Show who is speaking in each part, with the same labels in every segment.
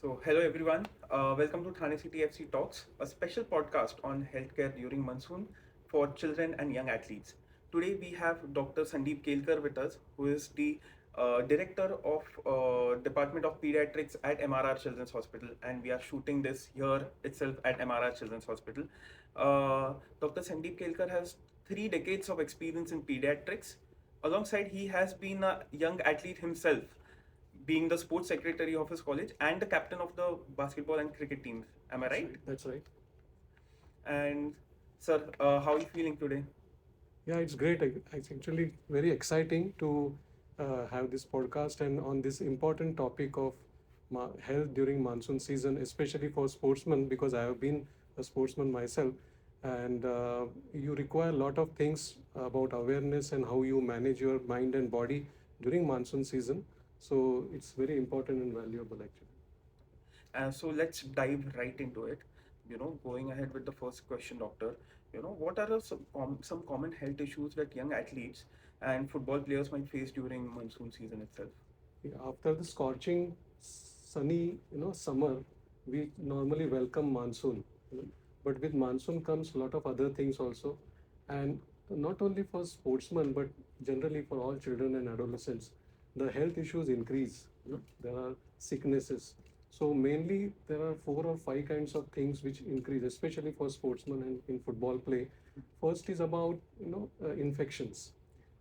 Speaker 1: Hello everyone. Welcome to Thane City FC Talks, a special podcast on healthcare during monsoon for children and young athletes. Today we have Dr. Sandeep Kelkar with us, who is the director of Department of Pediatrics at MRR Children's Hospital, and we are shooting this here itself at MRR Children's Hospital. Dr. Sandeep Kelkar has 3 decades of experience in pediatrics. Alongside, he has been a young athlete himself, being the sports secretary of his college and the captain of the basketball and cricket teams. Am I right?
Speaker 2: That's right.
Speaker 1: And sir, how are you feeling today?
Speaker 2: Yeah, it's great. It's actually very exciting to have this podcast and on this important topic of health during monsoon season, especially for sportsmen, because I have been a sportsman myself. And you require a lot of things about awareness and how you manage your mind and body during monsoon season. So it's very important and valuable actually.
Speaker 1: So let's dive right into it. Going ahead with the first question, doctor. What are some common health issues that young athletes and football players might face during monsoon season itself?
Speaker 2: Yeah, after the scorching sunny summer, we normally welcome monsoon. But with monsoon comes a lot of other things also, and not only for sportsmen but generally for all children and adolescents, the health issues increase. There are sicknesses. So mainly there are 4 or 5 kinds of things which increase, especially for sportsmen and in football play. First is about infections,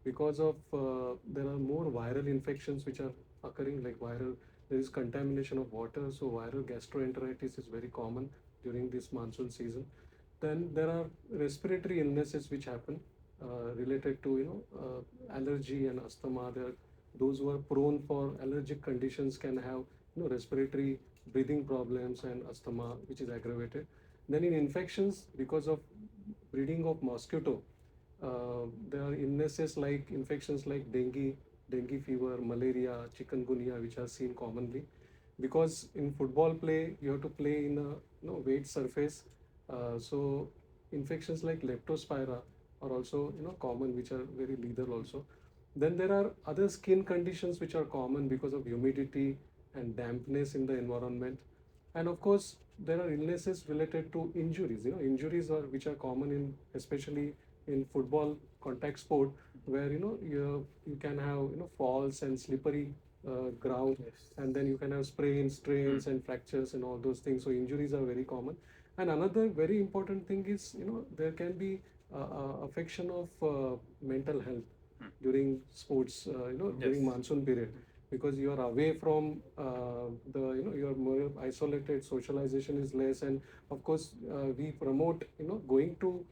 Speaker 2: because of there are more viral infections which are occurring, like viral, there is contamination of water, so viral gastroenteritis is very common during this monsoon season. Then there are respiratory illnesses which happen related to allergy and asthma. There are those who are prone for allergic conditions can have respiratory breathing problems and asthma which is aggravated. Then in infections, because of breeding of mosquito, there are illnesses like infections like dengue fever, malaria, chikungunya, which are seen commonly. Because in football play, you have to play in a wet surface, so infections like leptospira are also common, which are very lethal also. Then there are other skin conditions which are common because of humidity and dampness in the environment. And of course, there are illnesses related to injuries. Injuries are which are common in, especially in football contact sport, where you can have falls and slippery ground,
Speaker 1: Yes.
Speaker 2: and then you can have sprains, strains, and fractures and all those things. So injuries are very common. And another very important thing is there can be affection of mental health during sports. During
Speaker 1: Yes.
Speaker 2: monsoon period, because you are away from the you are more isolated, socialization is less, and of course we promote going to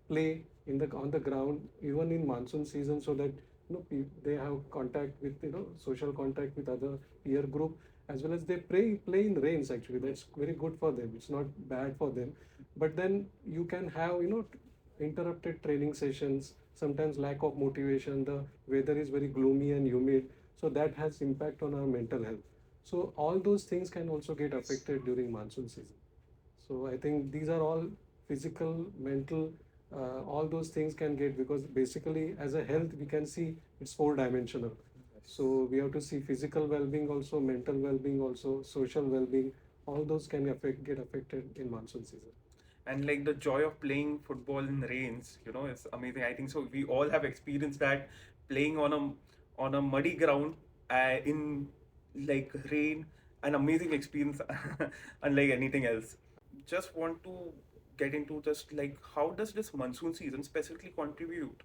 Speaker 2: play in the on the ground even in monsoon season, so that they have contact with social contact with other peer group, as well as they play in rains. Actually, that's very good for them, it's not bad for them. But then you can have interrupted training sessions, sometimes lack of motivation, the weather is very gloomy and humid, so that has impact on our mental health. So all those things can also get affected during monsoon season. So I think these are all physical, mental, all those things can get, because basically as a health we can see it's 4 dimensional. So we have to see physical well-being also, mental well-being also, social well-being. All those can get affected in monsoon season.
Speaker 1: And like the joy of playing football in rains, is amazing. I think so. We all have experienced that, playing on a muddy ground in like rain, an amazing experience, unlike anything else. Just want to get into just like how does this monsoon season specifically contribute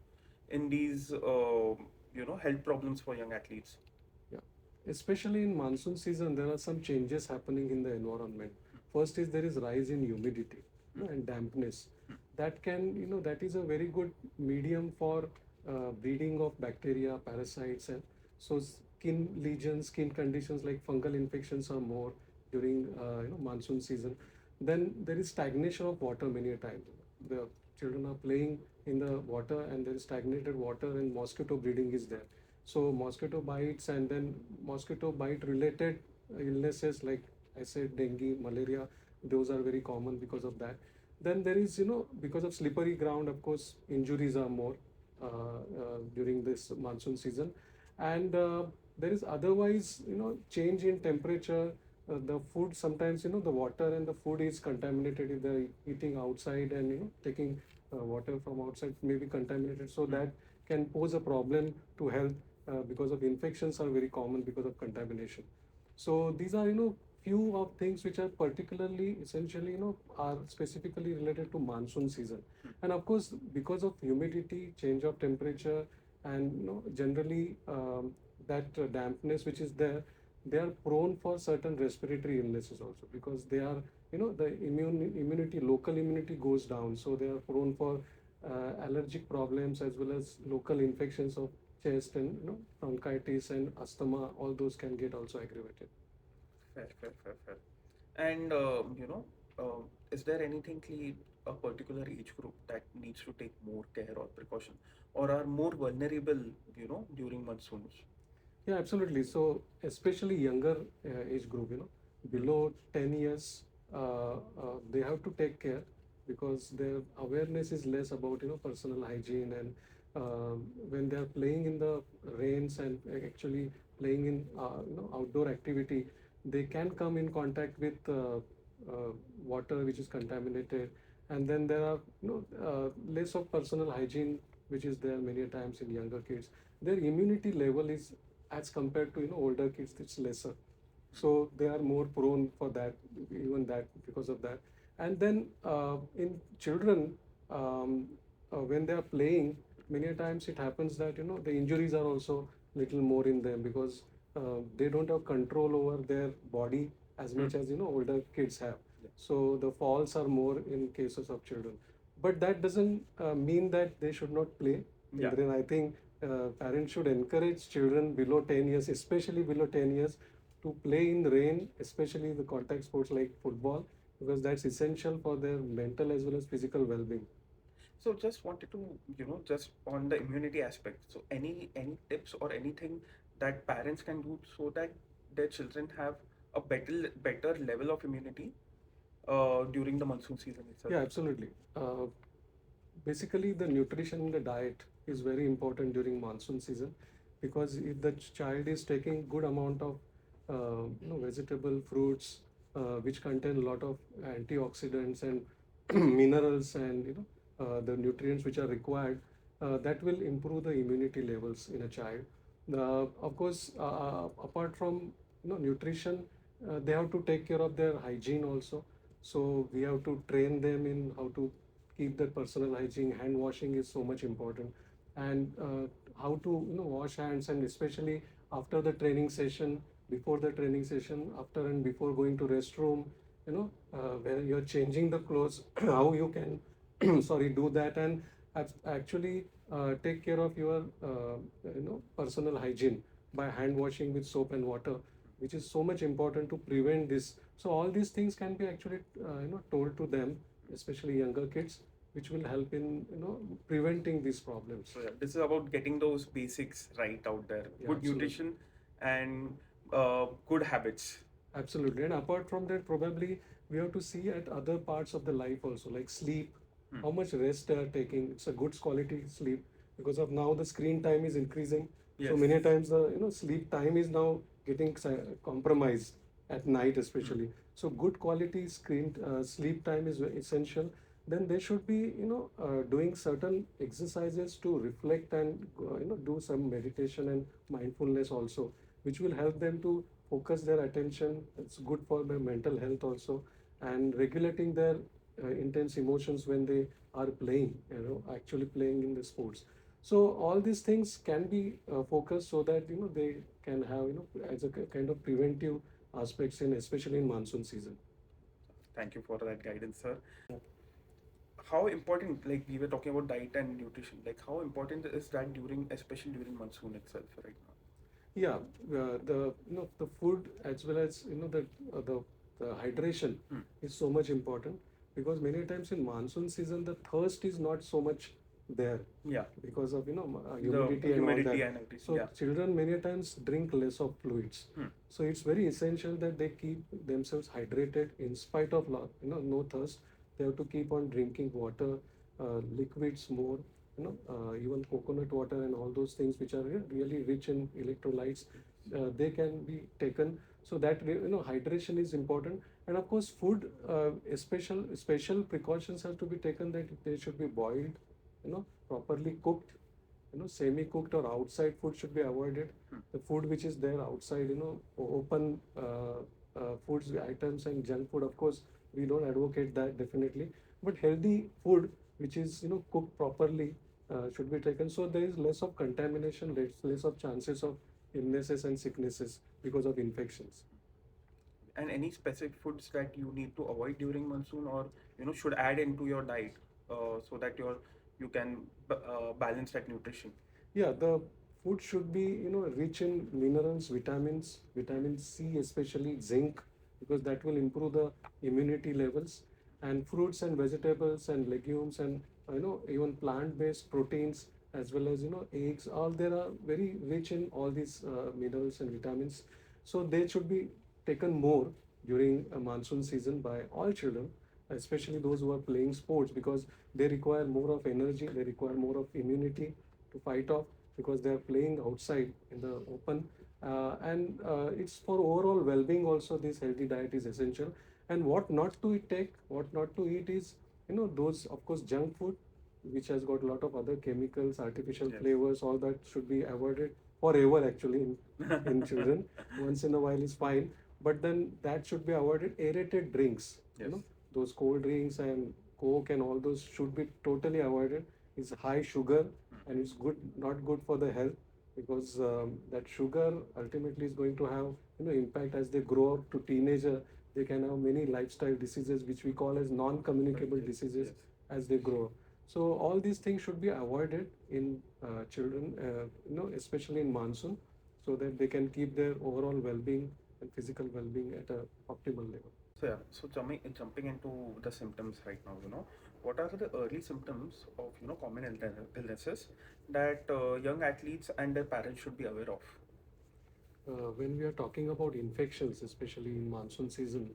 Speaker 1: in these health problems for young athletes?
Speaker 2: Yeah, especially in monsoon season, there are some changes happening in the environment. First is there is rise in humidity and dampness. That can, that is a very good medium for breeding of bacteria, parasites, and so skin lesions, skin conditions like fungal infections are more during monsoon season. Then there is stagnation of water many a times. The children are playing in the water and there is stagnated water and mosquito breeding is there. So mosquito bites, and then mosquito bite related illnesses like I said dengue, malaria, those are very common because of that. Then there is because of slippery ground, of course injuries are more during this monsoon season. And there is otherwise change in temperature, the food sometimes, the water and the food is contaminated if they're eating outside, and taking water from outside may be contaminated, so
Speaker 1: Hmm.
Speaker 2: that can pose a problem to health, because of infections are very common because of contamination. So these are, few of things which are particularly essentially, are specifically related to monsoon season.
Speaker 1: Hmm.
Speaker 2: And of course, because of humidity, change of temperature, and generally, that dampness which is there, they are prone for certain respiratory illnesses also, because they are, the immunity, local immunity goes down, so they are prone for allergic problems, as well as local infections of chest, and bronchitis and asthma, all those can get also aggravated.
Speaker 1: Fair, fair, fair, fair. And is there anything a particular age group that needs to take more care or precaution, or are more vulnerable, during monsoons?
Speaker 2: Yeah, absolutely. So especially younger age group,
Speaker 1: Hmm.
Speaker 2: below 10 years, they have to take care, because their awareness is less about, personal hygiene, and when they are playing in the rains, and actually playing in, outdoor activity, they can come in contact with water which is contaminated, and then there are, less of personal hygiene which is there many times in younger kids. Their immunity level is, as compared to, older kids, it's lesser, so they are more prone for that, even that, because of that. And then in children, when they are playing, many times it happens that, the injuries are also little more in them, because they don't have control over their body as
Speaker 1: Hmm.
Speaker 2: much as, older kids have.
Speaker 1: Yeah.
Speaker 2: So the falls are more in cases of children, but that doesn't mean that they should not play.
Speaker 1: Yeah.
Speaker 2: Then I think parents should encourage children below 10 years, especially below 10 years, to play in the rain, especially the contact sports like football, because that's essential for their mental as well as physical well-being.
Speaker 1: So just wanted to, just on the immunity aspect. So any tips or anything that parents can do so that their children have a better level of immunity during the monsoon season itself?
Speaker 2: Yeah, absolutely. Basically, the nutrition in the diet is very important during monsoon season, because if the child is taking good amount of vegetable fruits, which contain a lot of antioxidants and minerals, and the nutrients which are required, that will improve the immunity levels in a child. Of course, apart from, nutrition, they have to take care of their hygiene also. So we have to train them in how to keep their personal hygiene. Hand washing is so much important, and how to, wash hands, and especially after the training session, before the training session, after and before going to restroom, when you're changing the clothes, how you can sorry, do that, and actually take care of your personal hygiene by hand washing with soap and water, which is so much important to prevent this. So all these things can be actually told to them, especially younger kids, which will help in, preventing these problems.
Speaker 1: So yeah, this is about getting those basics right out there.
Speaker 2: Yeah,
Speaker 1: Good
Speaker 2: absolutely.
Speaker 1: nutrition and good habits.
Speaker 2: Absolutely. And apart from that, probably we have to see at other parts of the life also, like sleep,
Speaker 1: Hmm.
Speaker 2: how much rest they are taking. It's a good quality sleep, because of now the screen time is increasing. So
Speaker 1: Yes.
Speaker 2: many times the, sleep time is now getting compromised at night,
Speaker 1: Hmm.
Speaker 2: especially. So good quality screen sleep time is essential. Then they should be, doing certain exercises to reflect, and do some meditation and mindfulness also, which will help them to focus their attention. It's good for their mental health also, and regulating their intense emotions when they are playing, actually playing in the sports. So all these things can be focused, so that, they can have, as a kind of preventive aspects in, especially in monsoon season.
Speaker 1: Thank you for that guidance, sir. How important, like we were talking about diet and nutrition, like how important is that during, especially during monsoon itself right now?
Speaker 2: Yeah, the, the food, as well as, the hydration
Speaker 1: Hmm.
Speaker 2: is so much important, because many times in monsoon season the thirst is not so much there,
Speaker 1: Yeah,
Speaker 2: because of,
Speaker 1: the
Speaker 2: humidity and all that.
Speaker 1: humidity and everything.
Speaker 2: So
Speaker 1: Yeah.
Speaker 2: children many times drink less of fluids.
Speaker 1: Hmm.
Speaker 2: So it's very essential that they keep themselves hydrated in spite of no thirst. They have to keep on drinking water, liquids more, even coconut water and all those things which are really rich in electrolytes. They can be taken, So that hydration is important, and of course food, special precautions have to be taken, that they should be boiled, properly cooked, semi cooked or outside food should be avoided. The food which is there outside, open foods items and junk food, of course we don't advocate that, definitely. But healthy food which is cooked properly should be taken, so there is less of contamination, less of chances of illnesses and sicknesses because of infections.
Speaker 1: And any specific foods that you need to avoid during monsoon, or should add into your diet, so that you can balance that nutrition?
Speaker 2: Yeah, the food should be rich in minerals, vitamins, vitamin C, especially zinc, because that will improve the immunity levels. And fruits and vegetables and legumes, and even plant-based proteins, as well as eggs. All there are very rich in all these minerals and vitamins. So they should be taken more during a monsoon season by all children, especially those who are playing sports, because they require more of energy, they require more of immunity to fight off, because they are playing outside in the open. And it's for overall well-being also, this healthy diet is essential. And what not to take, what not to eat is, those, of course, junk food, which has got a lot of other chemicals, artificial
Speaker 1: Yes.
Speaker 2: flavors, all that should be avoided forever, actually, in children. Once in a while is fine, but then that should be avoided. Aerated drinks,
Speaker 1: Yes.
Speaker 2: those cold drinks and Coke and all those should be totally avoided. It's high sugar, and it's not good for the health, because that sugar ultimately is going to have impact as they grow up to teenager. They can have many lifestyle diseases which we call as non-communicable
Speaker 1: Yes.
Speaker 2: diseases
Speaker 1: Yes.
Speaker 2: as they grow up. So all these things should be avoided in children, especially in monsoon, so that they can keep their overall well-being and physical well-being at a optimal level.
Speaker 1: So yeah, so jumping into the symptoms right now, what are the early symptoms of common illnesses that young athletes and their parents should be aware of?
Speaker 2: When we are talking about infections, especially in monsoon season,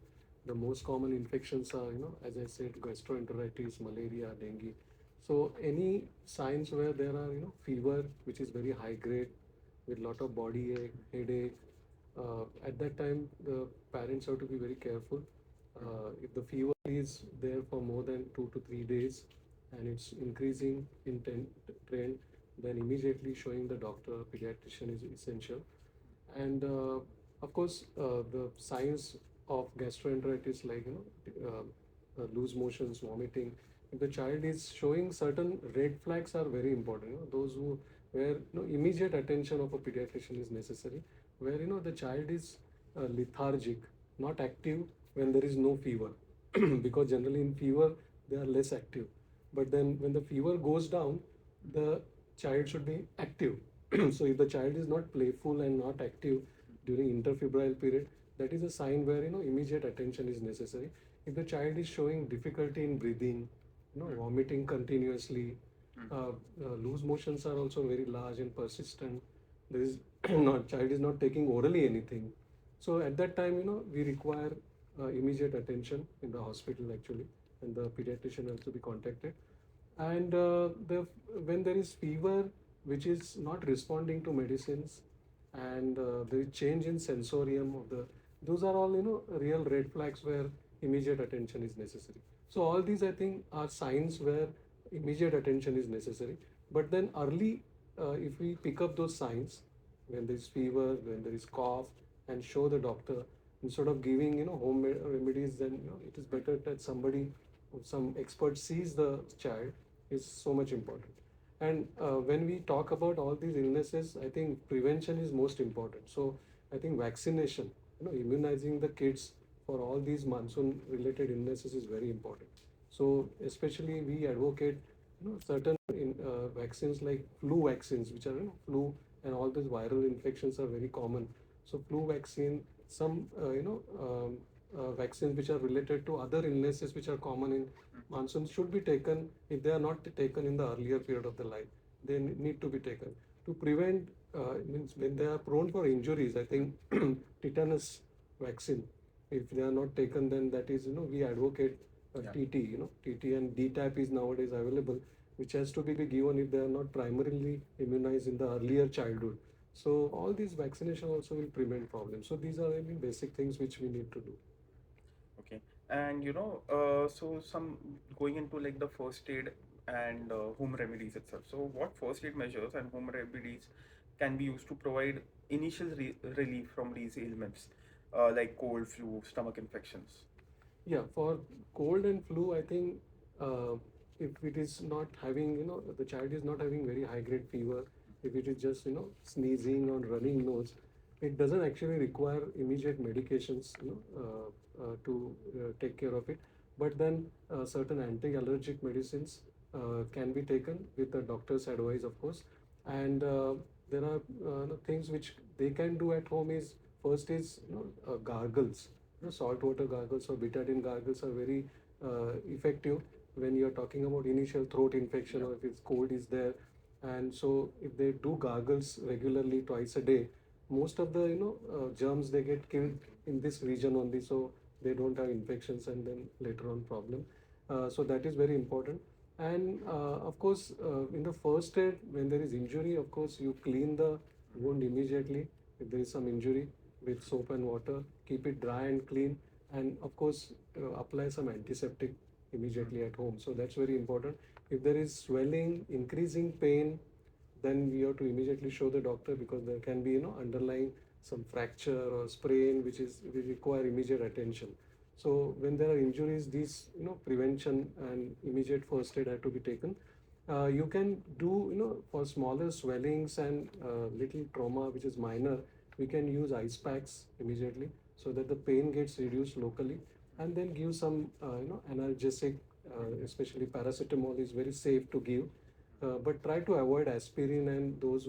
Speaker 2: the most common infections are, as I said, gastroenteritis, malaria, dengue. So any signs where there are, fever, which is very high grade, with lot of body ache, headache, at that time the parents have to be very careful. If the fever is there for more than 2 to 3 days and it's increasing in trend, then immediately showing the doctor, pediatrician is essential. And of course, the signs of gastroenteritis, like loose motions, vomiting, if the child is showing certain red flags, are very important. Those who, where immediate attention of a pediatrician is necessary, where the child is lethargic, not active when there is no fever, because generally in fever they are less active. But then when the fever goes down, the child should be active. So if the child is not playful and not active during interfebrile period, that is a sign where immediate attention is necessary. If the child is showing difficulty in breathing, vomiting continuously, loose motions are also very large and persistent, there is not, child is not taking orally anything, so at that time we require immediate attention in the hospital, actually, and the pediatrician has to be contacted. And when there is fever which is not responding to medicines, and there is change in sensorium of the, those are all real red flags where immediate attention is necessary. So all these, I think, are signs where immediate attention is necessary. But then early, if we pick up those signs, when there is fever, when there is cough, and show the doctor, instead of giving home remedies, then it is better that somebody, some expert sees the child, is so much important. And when we talk about all these illnesses, I think prevention is most important. So I think vaccination, immunizing the kids for all these monsoon related illnesses is very important. So especially we advocate certain vaccines, like flu vaccines, which are flu, and all these viral infections are very common. So flu vaccine, some vaccines which are related to other illnesses which are common in monsoon should be taken. If they are not taken in the earlier period of the life, they need to be taken to prevent, means when they are prone for injuries. I think tetanus vaccine, if they are not taken, then that is, we advocate
Speaker 1: Yeah.
Speaker 2: TT, TT and DTaP is nowadays available, which has to be given if they are not primarily immunized in the earlier childhood. So all these vaccination also will prevent problems. So these are, I mean, basic things which we need to do.
Speaker 1: Okay. And so some going into like the first aid and home remedies itself. So what first aid measures and home remedies can be used to provide initial relief from these ailments, like cold, flu, stomach infections?
Speaker 2: Yeah, for cold and flu, I think if it is not having, the child is not having very high grade fever, if it is just, sneezing or running nose, it doesn't actually require immediate medications, to take care of it. But then certain anti-allergic medicines can be taken with the doctor's advice, of course. And there are things which they can do at home is first is, gargles. Saltwater gargles or betadine gargles are very effective when you're talking about initial throat infection
Speaker 1: Yeah.
Speaker 2: or if it's cold is there. And so if they do gargles regularly twice a day, most of the germs they get killed in this region only, so they don't have infections and then later on problem. So that is very important. And of course, in the first aid, when there is injury, of course you clean the wound immediately if there is some injury with soap and water, keep it dry and clean, and of course, apply some antiseptic immediately at home. So that's very important. If there is swelling, increasing pain, then we have to immediately show the doctor because there can be underlying some fracture or sprain which require immediate attention. So when there are injuries, these prevention and immediate first aid have to be taken. You can do for smaller swellings and little trauma which is minor, we can use ice packs immediately so that the pain gets reduced locally, and then give some analgesic, especially paracetamol is very safe to give, but try to avoid aspirin and those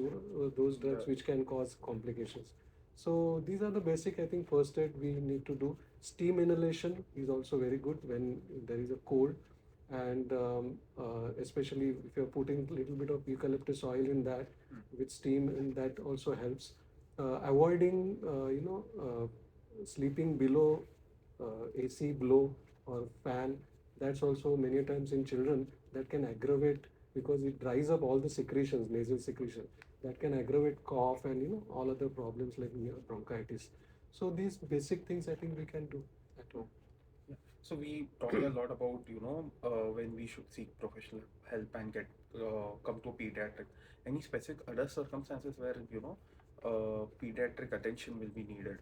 Speaker 2: drugs
Speaker 1: The
Speaker 2: which can cause complications. So these are the basic, I think, first aid we need to do. Steam inhalation is also very good when there is a cold, and especially if you're putting a little bit of eucalyptus oil in that with steam, and that also helps. Avoiding, sleeping below AC blow or fan. That's also many times in children that can aggravate because it dries up all the secretions, nasal secretion. That can aggravate cough and all other problems like bronchitis. So these basic things I think we can do at home.
Speaker 1: Yeah. So we talked a lot about, when we should seek professional help and get come to a pediatric. Any specific other circumstances where, pediatric attention will be needed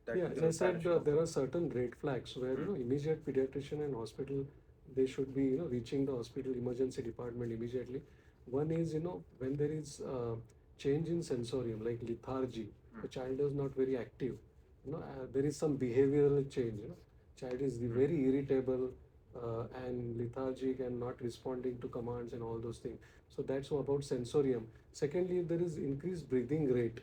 Speaker 1: that
Speaker 2: Yeah, as I
Speaker 1: the
Speaker 2: said,
Speaker 1: parents should
Speaker 2: there
Speaker 1: occur?
Speaker 2: are certain red flags where
Speaker 1: Hmm.
Speaker 2: immediate pediatrician and hospital, they should be reaching the hospital emergency department immediately. One is when there is change in sensorium like lethargy,
Speaker 1: Hmm.
Speaker 2: the child is not very active. There is some behavioral change. Child is
Speaker 1: Hmm.
Speaker 2: very irritable and lethargic and not responding to commands and all those things. So that's about sensorium. Secondly, if there is increased breathing rate,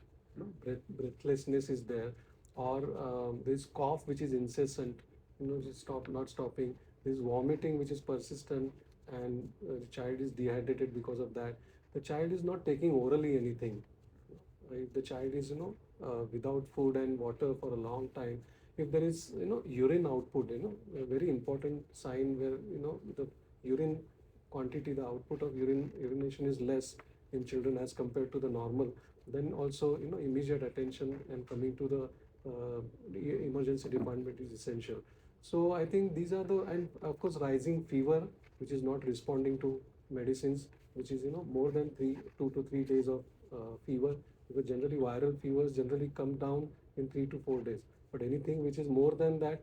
Speaker 2: breathlessness is there, or there's cough which is incessant, just not stopping. There's vomiting which is persistent, and the child is dehydrated because of that. The child is not taking orally anything. If the child is without food and water for a long time, if there is urine output, a very important sign where the urine quantity, the output of urination is less in children as compared to the normal, then also immediate attention and coming to the emergency department is essential. So I think these are the, and of course rising fever which is not responding to medicines, which is more than 2 to 3 days of fever, because generally viral fevers generally come down in 3 to 4 days, but anything which is more than that,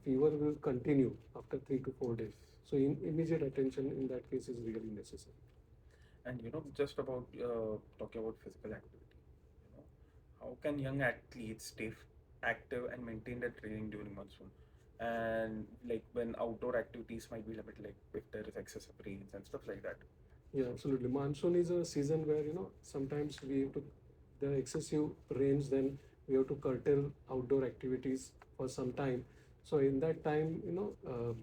Speaker 2: fever will continue after 3 to 4 days. So immediate attention in that case is really necessary.
Speaker 1: And just about talking about physical activity, you know, how can young athletes stay active and maintain their training during monsoon? And like when outdoor activities might be limited, like if there is excessive rains and stuff like that.
Speaker 2: Yeah, absolutely. Monsoon is a season where sometimes we have to, the excessive rains, then we have to curtail outdoor activities for some time. So in that time,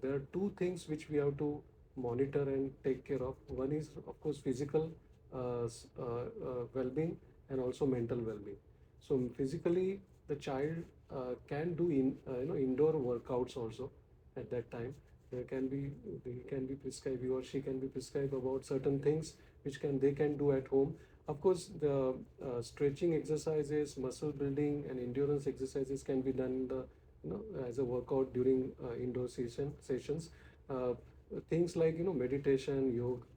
Speaker 2: there are two things which we have to monitor and take care of. One is of course physical well-being and also mental well-being. So physically, the child can do indoor workouts also at that time. There can be they can be prescribed, he or she can be prescribed about certain things which can they can do at home. Of course, the stretching exercises, muscle building, and endurance exercises can be done as a workout during indoor sessions. Uh, Things like meditation,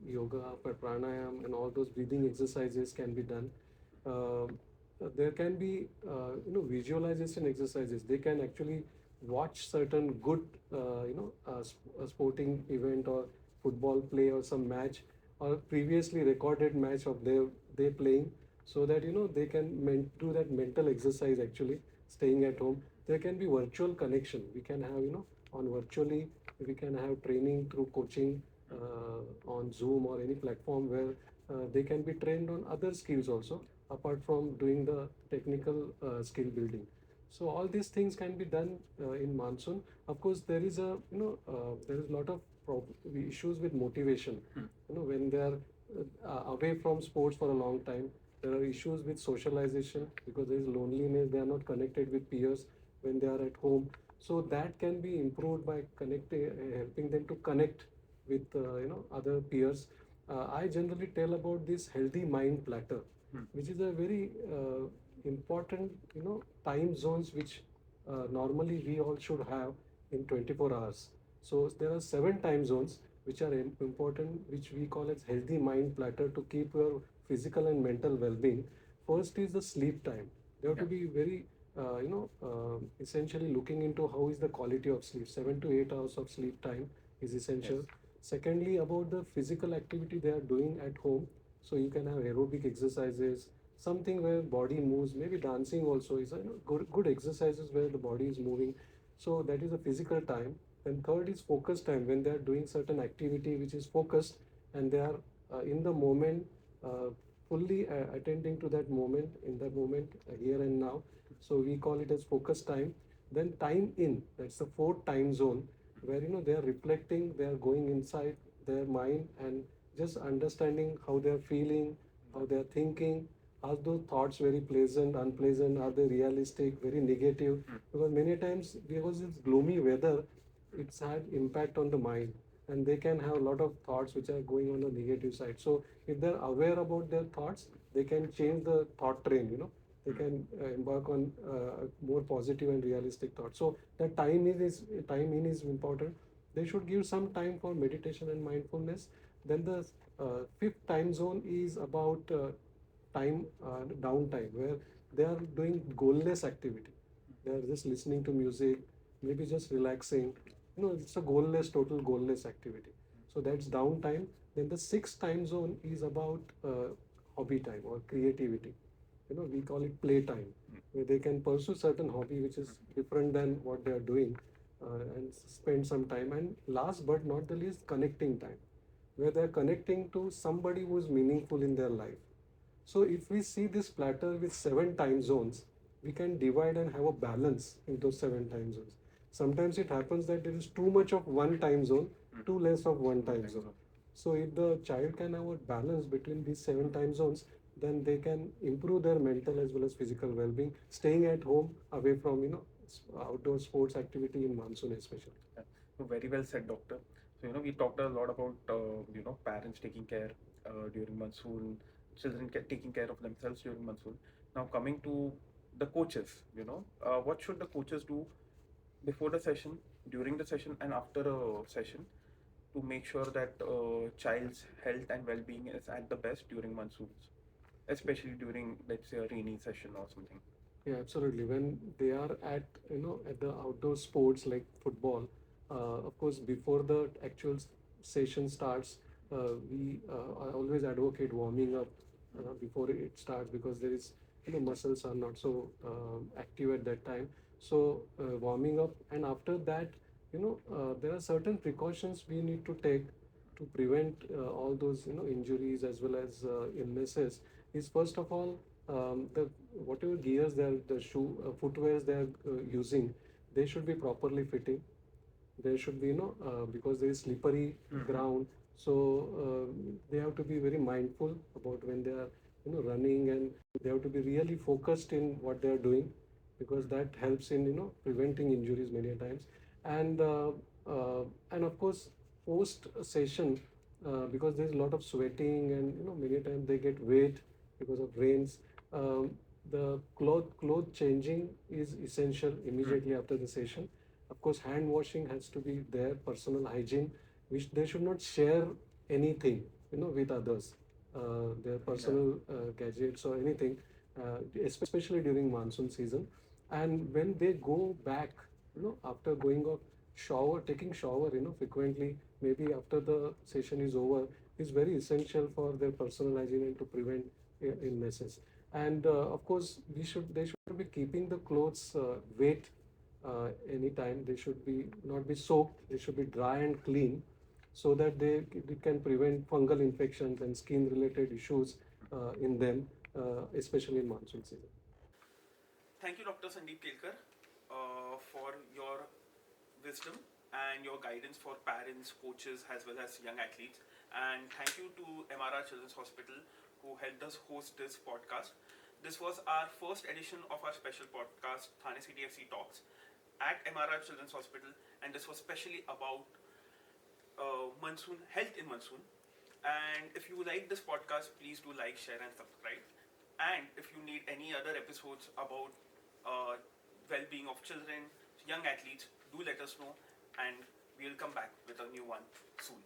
Speaker 2: yoga, pranayam, and all those breathing exercises can be done. Um there can be visualization exercises. They can actually watch certain good a sporting event or football play or some match or previously recorded match of they playing, so that they can do that mental exercise actually staying at home. There can be virtual connection. We can have on virtually we can have training through coaching on Zoom or any platform where they can be trained on other skills also apart from doing the technical skill building. So all these things can be done in Monsoon. Of course, there is a there is a lot of issues with motivation. When they are away from sports for a long time, there are issues with socialization because there is loneliness. They are not connected with peers when they are at home. So that can be improved by connecting, helping them to connect with other peers. I generally tell about this healthy mind platter, which is a very important time zones which normally we all should have in 24 hours. So there are 7 time zones which are important, which we call as healthy mind platter to keep your physical and mental well-being. First is the sleep time. They have to be very essentially looking into how is the quality of sleep. 7 to 8 hours of sleep time is essential.
Speaker 1: Yes.
Speaker 2: Secondly, about the physical activity they are doing at home. So you can have aerobic exercises, something where body moves. Maybe dancing also is a good exercises where the body is moving. So that is a physical time. And third is focus time, when they are doing certain activity which is focused and they are in the moment, uh, fully attending to that moment, in that moment, here and now. So we call it as focus time. Then time in, that's the fourth time zone, where they are reflecting, they are going inside their mind and just understanding how they are feeling, how they are thinking. Are those thoughts very pleasant, unpleasant? Are they realistic, very negative? Because many times, because it's gloomy weather, it's had impact on the mind, and they can have a lot of thoughts which are going on the negative side. So if they're aware about their thoughts, they can change the thought train. They can embark on more positive and realistic thoughts. So the time in is important. They should give some time for meditation and mindfulness. Then the fifth time zone is about time downtime, where they are doing goalless activity. They are just listening to music, maybe just relaxing. It's a goalless, total goalless activity. So that's downtime. Then the sixth time zone is about hobby time or creativity. We call it play time, where they can pursue certain hobby which is different than what they are doing, and spend some time. And last but not the least, connecting time, where they're connecting to somebody who's meaningful in their life. So if we see this platter with 7 time zones, we can divide and have a balance in those 7 time zones. Sometimes it happens that there is too much of one time zone, too less of one time zone. So if the child can have a balance between these 7 time zones, then they can improve their mental as well as physical well-being, staying at home away from outdoor sports activity in monsoon especially.
Speaker 1: Yeah. So very well said, doctor. So we talked a lot about parents taking care during monsoon, children taking care of themselves during monsoon. Now coming to the coaches, what should the coaches do before the session, during the session, and after a session to make sure that child's health and well-being is at the best during monsoons, especially during, let's say, a rainy session or something.
Speaker 2: Yeah, absolutely. When they are at the outdoor sports like football, of course, before the actual session starts, we I always advocate warming up before it starts, because there is muscles are not so active at that time. So warming up, and after that, there are certain precautions we need to take to prevent all those injuries as well as illnesses. Is first of all, the whatever gears they are, the footwears they are using, they should be properly fitting. There should be because there is slippery ground, so they have to be very mindful about when they are running, and they have to be really focused in what they are doing, because that helps in preventing injuries many a times. And and of course, post session, because there is a lot of sweating, and many times they get wet, because of rains. The cloth changing is essential immediately after the session. Of course, hand washing has to be there, personal hygiene, which they should not share anything, with others, their personal gadgets or anything, especially during monsoon season. And when they go back, after going off shower, taking shower, frequently, maybe after the session is over, is very essential for their personal hygiene and to prevent illnesses. And of course, they should be keeping the clothes wet anytime. They should be not be soaked. They should be dry and clean, so that they can prevent fungal infections and skin related issues in them, especially in monsoon season.
Speaker 1: Thank you, Dr. Sandeep Kelkar, for your wisdom and your guidance for parents, coaches, as well as young athletes. And thank you to MRR Children's Hospital who helped us host this podcast. This was our first edition of our special podcast, Thane City FC Talks, at MRR Children's Hospital, and this was specially about monsoon, health in monsoon. And if you like this podcast, please do like, share, and subscribe. And if you need any other episodes about well-being of children, young athletes, do let us know, and we'll come back with a new one soon.